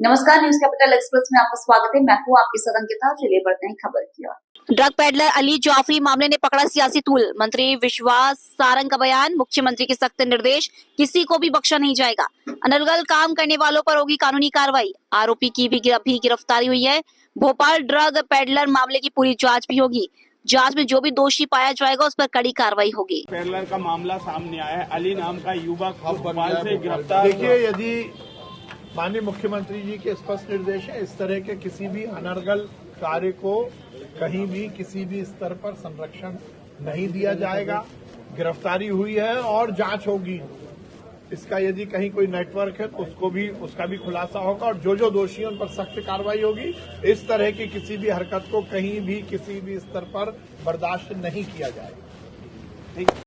नमस्कार, news capital express में आपका स्वागत है। मैं हूँ आपके साथ अंकिता। चलिए बढ़ते हैं खबर की ओर। ड्रग पेडलर अली जाफरी मामले ने पकड़ा सियासी तूल। मंत्री विश्वास सारंग का बयान, मुख्यमंत्री के सख्त निर्देश, किसी को भी बख्शा नहीं जाएगा। अनर्गल काम करने वालों पर होगी कानूनी कार्रवाई। आरोपी की भी गिरफ्तारी हुई है। भोपाल ड्रग पेडलर मामले की पूरी जांच भी होगी। जांच में जो भी दोषी पाया जाएगा उस पर कड़ी कार्रवाई होगी। पेडलर का मामला सामने आया है। अली नाम का युवक भोपाल से गिरफ्तार। देखिए, यदि माननीय मुख्यमंत्री जी के स्पष्ट निर्देश है, इस तरह के किसी भी अनर्गल कार्य को कहीं भी किसी भी स्तर पर संरक्षण नहीं दिया जाएगा। गिरफ्तारी हुई है और जांच होगी। इसका यदि कहीं कोई नेटवर्क है तो उसका भी खुलासा होगा और जो दोषी हैं उन पर सख्त कार्रवाई होगी। इस तरह की किसी भी हरकत को कहीं भी किसी भी स्तर पर बर्दाश्त नहीं किया जाएगा।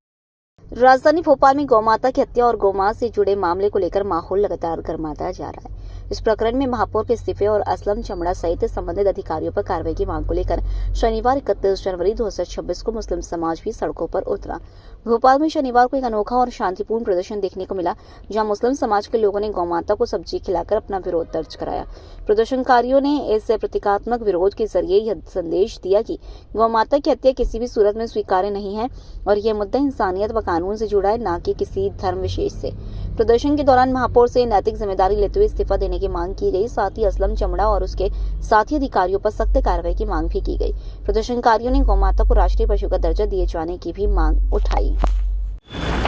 राजधानी भोपाल में गौमाता की हत्या और गौमांस से जुड़े मामले को लेकर माहौल लगातार गर्माता जा रहा है। इस प्रकरण में महापौर के इस्तीफे और असलम चमड़ा सहित संबंधित अधिकारियों पर कार्रवाई की मांग को लेकर शनिवार 31 जनवरी 2026 को मुस्लिम समाज भी सड़कों पर उतरा। भोपाल में शनिवार को एक अनोखा और शांतिपूर्ण प्रदर्शन देखने को मिला, जहां मुस्लिम समाज के लोगों ने गौमाता को सब्जी खिलाकर अपना विरोध दर्ज कराया। प्रदर्शनकारियों ने इस प्रतीकात्मक विरोध के जरिए यह संदेश दिया कि गौमाता की हत्या किसी भी सूरत में स्वीकार्य नहीं है और यह मुद्दा इंसानियत व कानून से जुड़ा है, न कि किसी धर्म विशेष से। प्रदर्शन के दौरान महापौर से नैतिक जिम्मेदारी लेते हुए इस्तीफा देने की मांग की गई। साथ ही असलम चमड़ा और उसके साथी अधिकारियों पर सख्त कार्रवाई की मांग भी की गई। प्रदर्शनकारियों ने गौमाता को राष्ट्रीय पशु का दर्जा दिए जाने की भी मांग उठाई।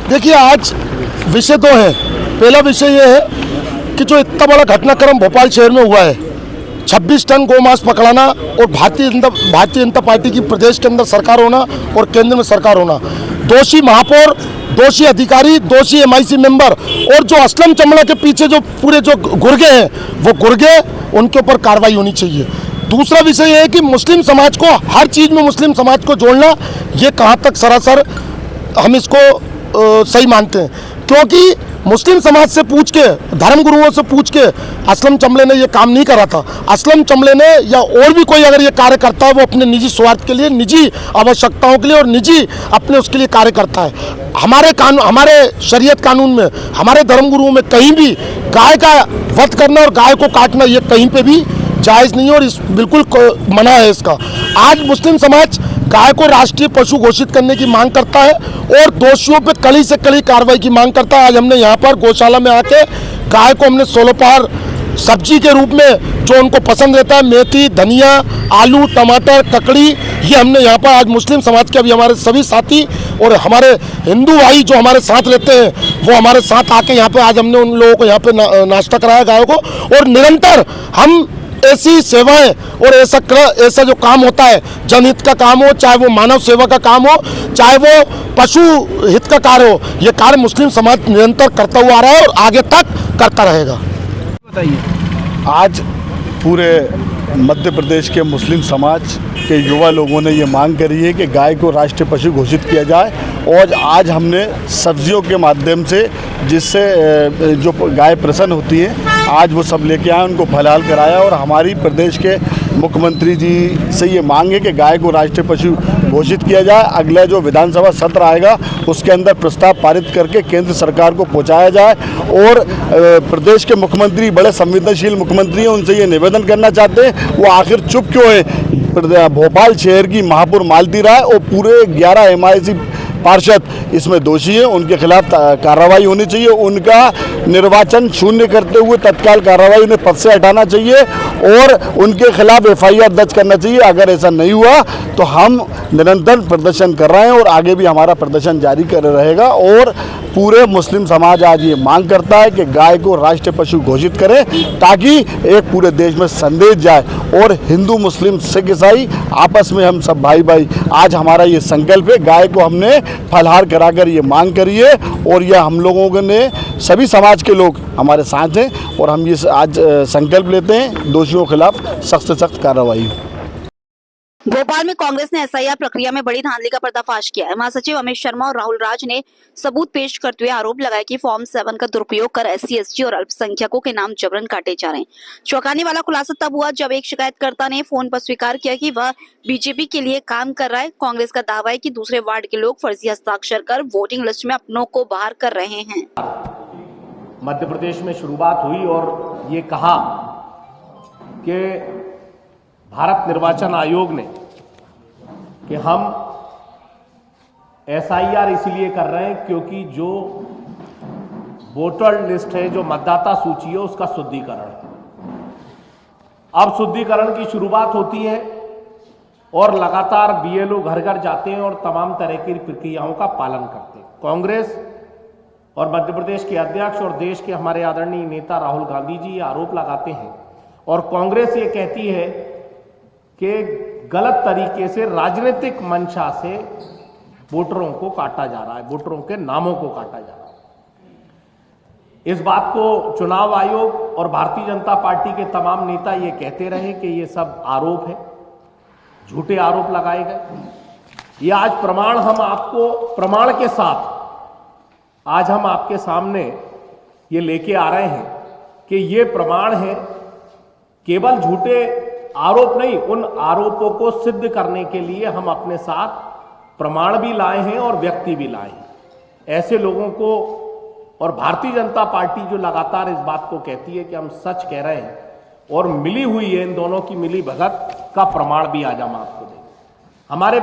देखिए, आज विषय दो है। पहला विषय यह है कि जो इतना बड़ा घटनाक्रम भोपाल शहर में हुआ है, 26 टन गोमांस पकड़ाना और भारतीय जनता पार्टी की प्रदेश के अंदर सरकार होना और केंद्र में सरकार होना, दोषी महापौर, दोषी अधिकारी, दोषी MIC मेंबर और जो असलम चमड़ा के पीछे जो पूरे जो गुर्गे हैं, वो गुर्गे, उनके ऊपर कार्रवाई होनी चाहिए। दूसरा विषय यह है कि मुस्लिम समाज को, हर चीज़ में मुस्लिम समाज को जोड़ना, ये कहाँ तक सरासर हम इसको सही मानते हैं, क्योंकि मुस्लिम समाज से पूछ के, धर्म गुरुओं से पूछ के असलम चमड़े ने ये काम नहीं करा था। असलम चमड़े ने या और भी कोई अगर ये कार्य करता है, वो अपने निजी स्वार्थ के लिए, निजी आवश्यकताओं के लिए और निजी अपने उसके लिए कार्य करता है। हमारे कानून, हमारे शरीयत कानून में, हमारे धर्म गुरुओं में कहीं भी गाय का वध करना और गाय को काटना, ये कहीं पे भी जायज़ नहीं है और इस बिल्कुल मना है इसका। आज मुस्लिम समाज गाय को राष्ट्रीय पशु घोषित करने की मांग करता है और दोषियों पे कड़ी से कड़ी कार्रवाई की मांग करता है। आज हमने यहाँ पर गौशाला में आके गाय को हमने 16 पहाड़ सब्जी के रूप में, जो उनको पसंद रहता है, मेथी, धनिया, आलू, टमाटर, ककड़ी, ये हमने यहाँ पर आज मुस्लिम समाज के, अभी हमारे सभी साथी और हमारे हिंदू भाई जो हमारे साथ रहते हैं, वो हमारे साथ आके यहाँ पे आज हमने उन लोगों को यहाँ पे नाश्ता कराया गायों को। और निरंतर हम ऐसी सेवाएं और ऐसा जो काम होता है, जनहित का काम हो, चाहे वो मानव सेवा का काम हो, चाहे वो पशु हित का कार्य हो, ये कार्य मुस्लिम समाज निरंतर करता हुआ आ रहा है और आगे तक करता रहेगा। बताइए, आज पूरे मध्य प्रदेश के मुस्लिम समाज के युवा लोगों ने ये मांग करी है कि गाय को राष्ट्रीय पशु घोषित किया जाए और आज हमने सब्जियों के माध्यम से, जिससे जो गाय प्रसन्न होती है, आज वो सब लेके आए, उनको फलाल कराया और हमारी प्रदेश के मुख्यमंत्री जी से ये मांग है कि गाय को राष्ट्रीय पशु घोषित किया जाए। अगला जो विधानसभा सत्र आएगा उसके अंदर प्रस्ताव पारित करके केंद्र सरकार को पहुंचाया जाए और प्रदेश के मुख्यमंत्री बड़े संवेदनशील मुख्यमंत्री हैं, उनसे ये निवेदन करना चाहते हैं, वो आखिर चुप क्यों है। भोपाल शहर की महापौर मालती राय और पूरे 11 MIC पार्षद इसमें दोषी हैं, उनके खिलाफ कार्रवाई होनी चाहिए। उनका निर्वाचन शून्य करते हुए तत्काल कार्रवाई, उन्हें पद से हटाना चाहिए और उनके खिलाफ FIR दर्ज करना चाहिए। अगर ऐसा नहीं हुआ तो हम निरंतर प्रदर्शन कर रहे हैं और आगे भी हमारा प्रदर्शन जारी कर रहेगा। और पूरे मुस्लिम समाज आज ये मांग करता है कि गाय को राष्ट्रीय पशु घोषित करें, ताकि एक पूरे देश में संदेश जाए और हिंदू, मुस्लिम, सिख, ईसाई आपस में हम सब भाई भाई। आज हमारा ये संकल्प है, गाय को हमने फलहार कराकर ये मांग करी है और यह हम लोगों ने, सभी समाज के लोग हमारे साथ हैं और हम ये आज संकल्प लेते हैं दोषियों के खिलाफ सख्त से सख्त कार्रवाई। भोपाल में कांग्रेस ने SIR प्रक्रिया में बड़ी धांधली का पर्दाफाश किया है। महासचिव अमित शर्मा और राहुल राज ने सबूत पेश करते हुए आरोप लगाया कि फॉर्म 7 का दुरुपयोग कर SC, ST और अल्पसंख्यकों के नाम जबरन काटे जा रहे हैं। चौंकाने वाला खुलासा तब हुआ जब एक शिकायतकर्ता ने फोन पर स्वीकार किया कि वह बीजेपी के लिए काम कर रहा है। कांग्रेस का दावा है कि दूसरे वार्ड के लोग फर्जी हस्ताक्षर कर वोटिंग लिस्ट में अपनों को बाहर कर रहे हैं। मध्य प्रदेश में शुरुआत हुई और ये कहा कि भारत निर्वाचन आयोग ने कि हम SIR इसलिए कर रहे हैं क्योंकि जो वोटर लिस्ट है, जो मतदाता सूची है, उसका शुद्धिकरण है। अब शुद्धिकरण की शुरुआत होती है और लगातार BLO घर घर जाते हैं और तमाम तरह की प्रक्रियाओं का पालन करते हैं। कांग्रेस और मध्य प्रदेश के अध्यक्ष और देश के हमारे आदरणीय नेता राहुल गांधी जी ये आरोप लगाते हैं और कांग्रेस ये कहती है कि गलत तरीके से राजनीतिक मंशा से वोटरों को काटा जा रहा है, वोटरों के नामों को काटा जा रहा है। इस बात को चुनाव आयोग और भारतीय जनता पार्टी के तमाम नेता ये कहते रहे कि ये सब आरोप है, झूठे आरोप लगाए गए। ये आज प्रमाण हम आपको प्रमाण के साथ आज हम आपके सामने ये लेके आ रहे हैं कि ये प्रमाण है। केवल झूठे आरोप नहीं, उन आरोपों को सिद्ध करने के लिए हम अपने साथ प्रमाण भी लाए हैं और व्यक्ति भी लाए हैं। ऐसे लोगों को और भारतीय जनता पार्टी जो लगातार इस बात को कहती है कि हम सच कह रहे हैं और मिली हुई है, इन दोनों की मिली भगत का प्रमाण भी आज हम आपको देंगे। हमारे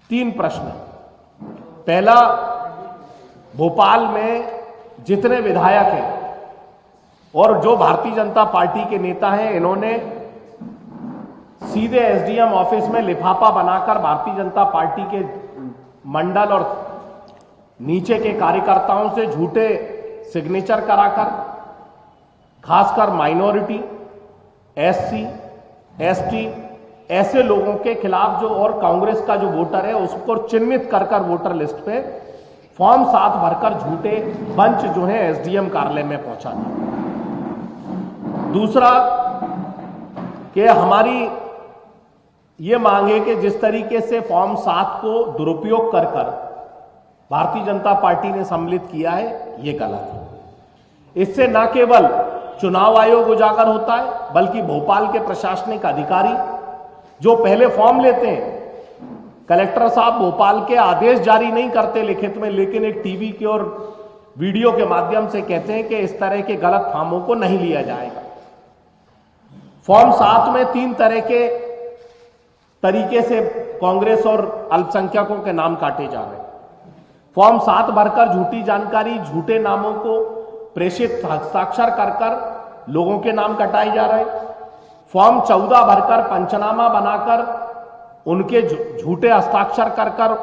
3 प्रश्न हैं। पहला, भोपाल में जितने विधायक हैं और जो भारतीय जनता पार्टी के नेता हैं, इन्होंने सीधे SDM ऑफिस में लिफाफा बनाकर भारतीय जनता पार्टी के मंडल और नीचे के कार्यकर्ताओं से झूठे सिग्नेचर कराकर, खासकर माइनॉरिटी, SC, ST ऐसे लोगों के खिलाफ जो और कांग्रेस का जो वोटर है उसको चिन्हित कर वोटर लिस्ट पे फॉर्म 7 भरकर झूठे बंच जो है SDM कार्यालय में पहुंचा दिया। दूसरा कि हमारी ये मांग है कि जिस तरीके से फॉर्म 7 को दुरुपयोग कर भारतीय जनता पार्टी ने सम्मिलित किया है, ये गलत है। इससे न केवल चुनाव आयोग उजागर होता है बल्कि भोपाल के प्रशासनिक अधिकारी जो पहले फॉर्म लेते हैं, कलेक्टर साहब भोपाल के आदेश जारी नहीं करते लिखित में, लेकिन एक टीवी के और वीडियो के माध्यम से कहते हैं कि इस तरह के गलत फॉर्मों को नहीं लिया जाएगा। फॉर्म 7 में 3 तरह के तरीके से कांग्रेस और अल्पसंख्यकों के नाम काटे जा रहे हैं। फॉर्म 7 भरकर झूठी जानकारी, झूठे नामों को प्रेषित हस्ताक्षर कर लोगों के नाम कटाए जा रहे हैं। फॉर्म 14 भरकर पंचनामा बनाकर उनके झूठे हस्ताक्षर कर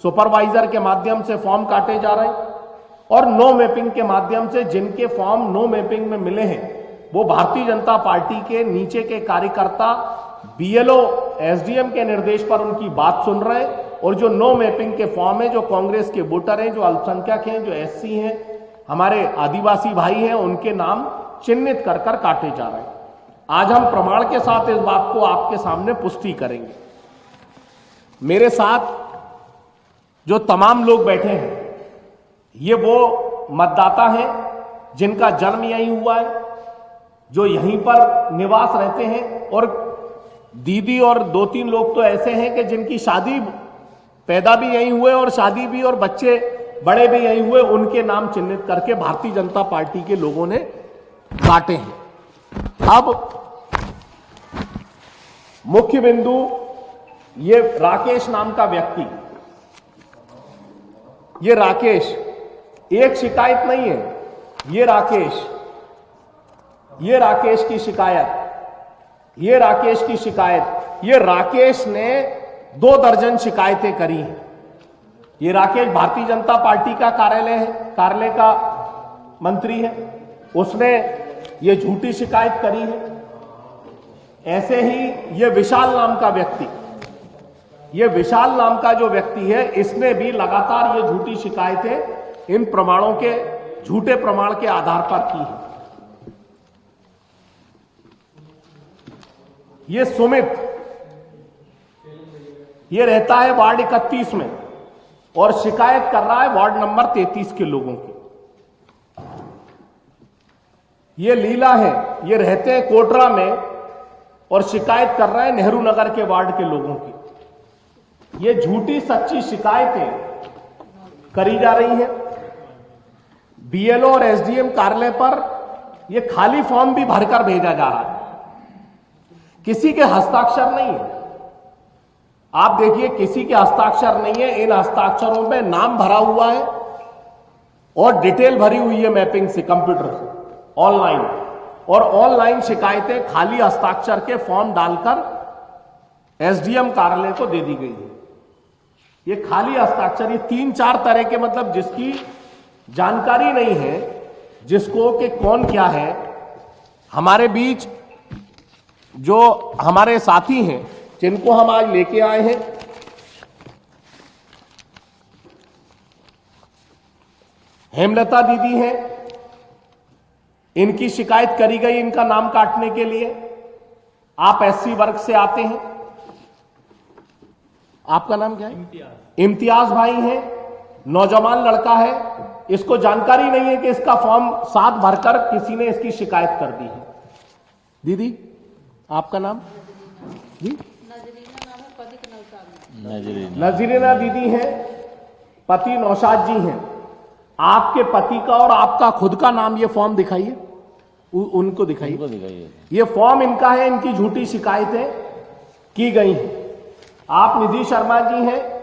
सुपरवाइजर के माध्यम से फॉर्म काटे जा रहे हैं। और नो मैपिंग के माध्यम से जिनके फॉर्म नो मैपिंग में मिले हैं वो भारतीय जनता पार्टी के नीचे के कार्यकर्ता BLO SDM के निर्देश पर उनकी बात सुन रहे हैं और जो नो मैपिंग के फॉर्म है, जो कांग्रेस के वोटर हैं, जो अल्पसंख्यक हैं, जो SC हैं, हमारे आदिवासी भाई हैं, उनके नाम चिन्हित कर काटे जा रहे हैं। आज हम प्रमाण के साथ इस बात को आपके सामने पुष्टि करेंगे। मेरे साथ जो तमाम लोग बैठे हैं ये वो मतदाता हैं जिनका जन्म यहीं हुआ है, जो यहीं पर निवास रहते हैं, और दीदी और 2-3 लोग तो ऐसे हैं कि जिनकी शादी पैदा भी यहीं हुए और शादी भी और बच्चे बड़े भी यहीं हुए, उनके नाम चिन्हित करके भारतीय जनता पार्टी के लोगों ने काटे हैं। अब मुख्य बिंदु, ये राकेश नाम का व्यक्ति, ये राकेश एक शिकायत नहीं है, ये राकेश की शिकायत, ये राकेश ने 2 दर्जन शिकायतें करी हैं। ये राकेश भारतीय जनता पार्टी का कार्यालय का मंत्री है, उसने ये झूठी शिकायत करी है। ऐसे ही ये विशाल नाम का व्यक्ति, ये विशाल नाम का जो व्यक्ति है, इसने भी लगातार ये झूठी शिकायतें इन प्रमाणों के झूठे प्रमाण के आधार पर की है। ये सुमित, ये रहता है वार्ड 31 में और शिकायत कर रहा है वार्ड नंबर 33 के लोगों की। ये लीला है, ये रहते हैं कोटरा में और शिकायत कर रहे हैं नेहरू नगर के वार्ड के लोगों की। ये झूठी सच्ची शिकायतें करी जा रही हैं। BLO और SDM कार्यालय पर ये खाली फॉर्म भी भरकर भेजा जा रहा है। किसी के हस्ताक्षर नहीं है। आप देखिए, किसी के हस्ताक्षर नहीं है। इन हस्ताक्षरों में नाम भरा हुआ है और डिटेल भरी हुई है मैपिंग से, कंप्यूटर से, ऑनलाइन। और ऑनलाइन शिकायतें खाली हस्ताक्षर के फॉर्म डालकर एसडीएम कार्यालय को दे दी गई है। ये खाली हस्ताक्षर, ये 3-4 तरह के, मतलब जिसकी जानकारी नहीं है जिसको कि कौन क्या है। हमारे बीच जो हमारे साथी हैं जिनको हम आज लेके आए हैं, हेमलता दीदी हैं, इनकी शिकायत करी गई इनका नाम काटने के लिए। आप एससी वर्ग से आते हैं, आपका नाम क्या है? इम्तियाज भाई हैं, नौजवान लड़का है, इसको जानकारी नहीं है कि इसका फॉर्म 7 भरकर किसी ने इसकी शिकायत कर दी है। दीदी आपका नाम? जी नजरीना दीदी हैं, पति नौशाद जी हैं। आपके पति का और आपका खुद का नाम, ये फॉर्म दिखाइए, उनको दिखाइए। ये फॉर्म इनका है, इनकी झूठी शिकायतें की गई हैं। आप निधि शर्मा जी हैं,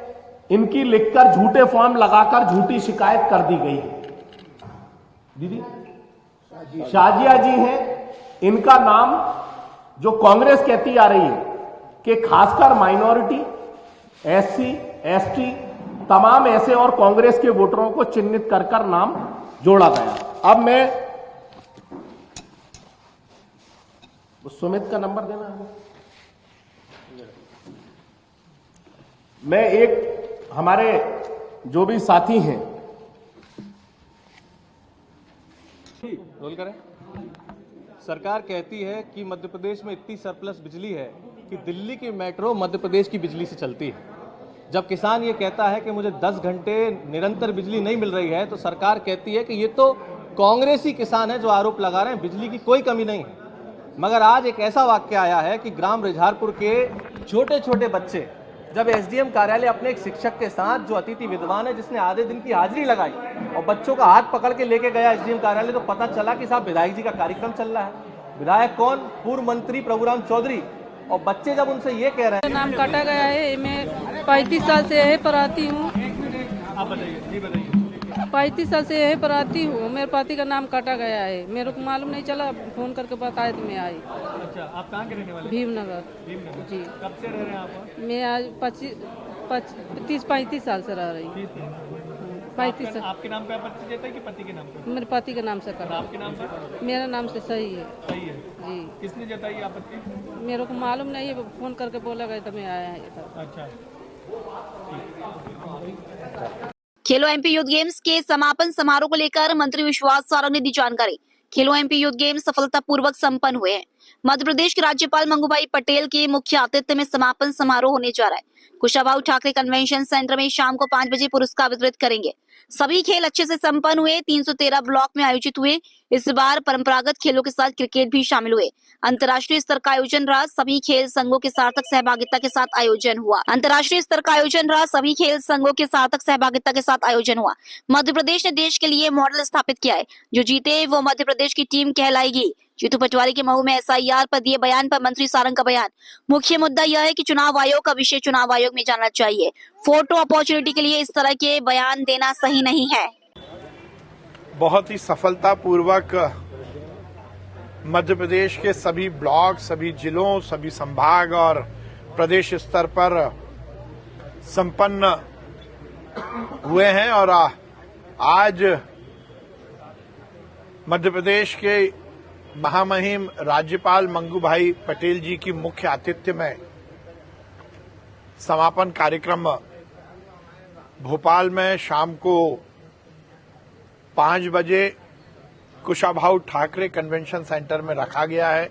इनकी लिखकर झूठे फॉर्म लगाकर झूठी शिकायत कर दी गई है। दीदी शाजिया जी हैं, इनका नाम जो कांग्रेस कहती आ रही है कि खासकर माइनॉरिटी, एससी, एसटी, तमाम ऐसे और कांग्रेस के वोटरों को चिन्हित कर कर नाम जोड़ा गया। अब मैं सुमित का नंबर देना है। मैं एक हमारे जो भी साथी हैं, रोल करें। सरकार कहती है कि मध्य प्रदेश में इतनी सरप्लस बिजली है कि दिल्ली की मेट्रो मध्य प्रदेश की बिजली से चलती है। जब किसान ये कहता है कि मुझे 10 घंटे निरंतर बिजली नहीं मिल रही है, तो सरकार कहती है कि ये तो कांग्रेसी किसान है जो आरोप लगा रहे हैं, बिजली की कोई कमी नहीं है। मगर आज एक ऐसा वाक्य आया है कि ग्राम रिझारपुर के छोटे छोटे बच्चे जब एसडीएम कार्यालय अपने एक शिक्षक के साथ, जो अतिथि विद्वान है, जिसने आधे दिन की हाजिरी लगाई और बच्चों का हाथ पकड़ के लेके गया एसडीएम कार्यालय, तो पता चला कि साहब विधायक जी का कार्यक्रम चल रहा है। विधायक कौन? पूर्व मंत्री प्रभुराम चौधरी। और बच्चे जब उनसे ये कह रहे हैं, नाम काटा गया है, मैं 35 साल से यहीं पर आती हूँ। आप बताइए। 35 साल से यहीं पर आती हूँ, मेरे पति का नाम काटा गया है, मेरे को मालूम नहीं चला, फोन करके बताया तो मैं आई। अच्छा, आप कहाँ के रहने वाले? भीमनगर। जी। कब से रह रहे हैं आप? मैं आज 35 साल से रह रही हूँ। 35 साल। आपके नाम पे पर्ची देता है कि पति के नाम पे? मेरे पति के नाम से करा। आपके नाम पे? मेरा नाम से सही है। सही है जी। किसने जताई आपत्ति? मेरे को मालूम नहीं है, फोन करके बोला गया तो मैं आया है। अच्छा। खेलो एमपी यूथ गेम्स के समापन समारोह को लेकर मंत्री विश्वास सारंग ने दी जानकारी। खेलो एमपी यूथ गेम्स सफलतापूर्वक संपन्न हुए हैं। मध्य प्रदेश के राज्यपाल मंगूभाई पटेल के मुख्य आतिथ्य में समापन समारोह होने जा रहा है। कुशाभाऊ ठाकरे कन्वेंशन सेंटर में शाम को 5 बजे पुरस्कार वितरित करेंगे। सभी खेल अच्छे से संपन्न हुए। 313 ब्लॉक में आयोजित हुए। इस बार परंपरागत खेलों के साथ क्रिकेट भी शामिल हुए। अंतर्राष्ट्रीय स्तर का आयोजन रहा। सभी खेल संघों के सार्थक सहभागिता के साथ आयोजन हुआ। अंतर्राष्ट्रीय स्तर का आयोजन रहा। सभी खेल संघों के सार्थक सहभागिता के साथ आयोजन हुआ। मध्य प्रदेश ने देश के लिए मॉडल स्थापित किया है। जो जीते वो मध्य प्रदेश की टीम कहलाएगी। जीतू पटवारी के महू में एसआईआर पर दिए बयान पर मंत्री सारंग का बयान। मुख्य मुद्दा यह है कि चुनाव आयोग का विषय चुनाव आयोग में जाना चाहिए। फोटो अपॉर्चुनिटी के लिए इस तरह के बयान देना सही नहीं है। बहुत ही सफलतापूर्वक मध्य प्रदेश के सभी ब्लॉक, सभी जिलों, सभी संभाग और प्रदेश स्तर पर संपन्न हुए हैं। और आज मध्य प्रदेश के महामहिम राज्यपाल मंगूभाई पटेल जी की मुख्य आतिथ्य में समापन कार्यक्रम भोपाल में शाम को 5 बजे कुशाभाऊ ठाकरे कन्वेंशन सेंटर में रखा गया है।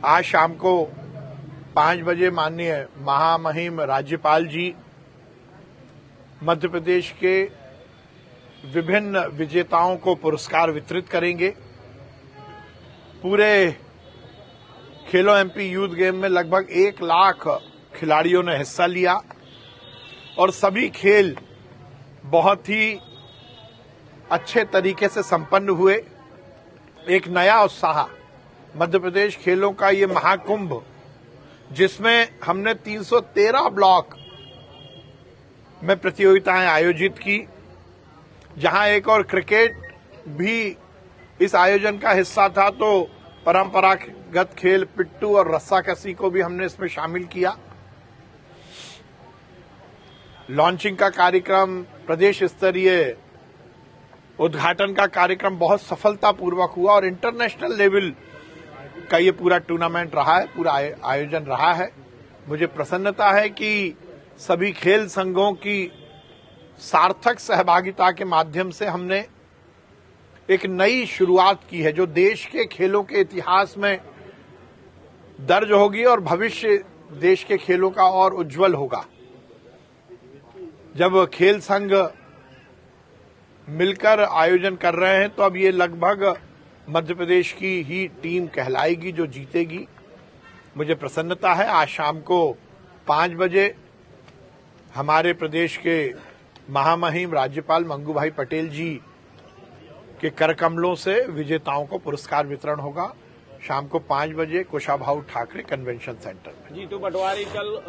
आज शाम को 5 बजे माननीय महामहिम राज्यपाल जी मध्य प्रदेश के विभिन्न विजेताओं को पुरस्कार वितरित करेंगे। पूरे खेलो एमपी यूथ गेम में लगभग 1 लाख खिलाड़ियों ने हिस्सा लिया और सभी खेल बहुत ही अच्छे तरीके से संपन्न हुए। एक नया उत्साह मध्य प्रदेश खेलों का ये महाकुंभ, जिसमें हमने 313 ब्लॉक में प्रतियोगिताएं आयोजित की, जहां एक और क्रिकेट भी इस आयोजन का हिस्सा था, तो परंपरागत खेल पिट्टू और रस्साकसी को भी हमने इसमें शामिल किया। लॉन्चिंग का कार्यक्रम, प्रदेश स्तरीय उद्घाटन का कार्यक्रम बहुत सफलतापूर्वक हुआ और इंटरनेशनल लेवल का ये पूरा टूर्नामेंट रहा है, पूरा आयोजन रहा है। मुझे प्रसन्नता है कि सभी खेल संघों की सार्थक सहभागिता के माध्यम से हमने एक नई शुरुआत की है, जो देश के खेलों के इतिहास में दर्ज होगी और भविष्य देश के खेलों का और उज्जवल होगा। जब खेल संघ मिलकर आयोजन कर रहे हैं, तो अब ये लगभग मध्य प्रदेश की ही टीम कहलाएगी जो जीतेगी। मुझे प्रसन्नता है, आज शाम को 5 बजे हमारे प्रदेश के महामहिम राज्यपाल मंगू भाई पटेल जी के कर कमलों से विजेताओं को पुरस्कार वितरण होगा। शाम को 5 बजे कुशाभाऊ ठाकरे कन्वेंशन सेंटर में। जीतू पटवारी कल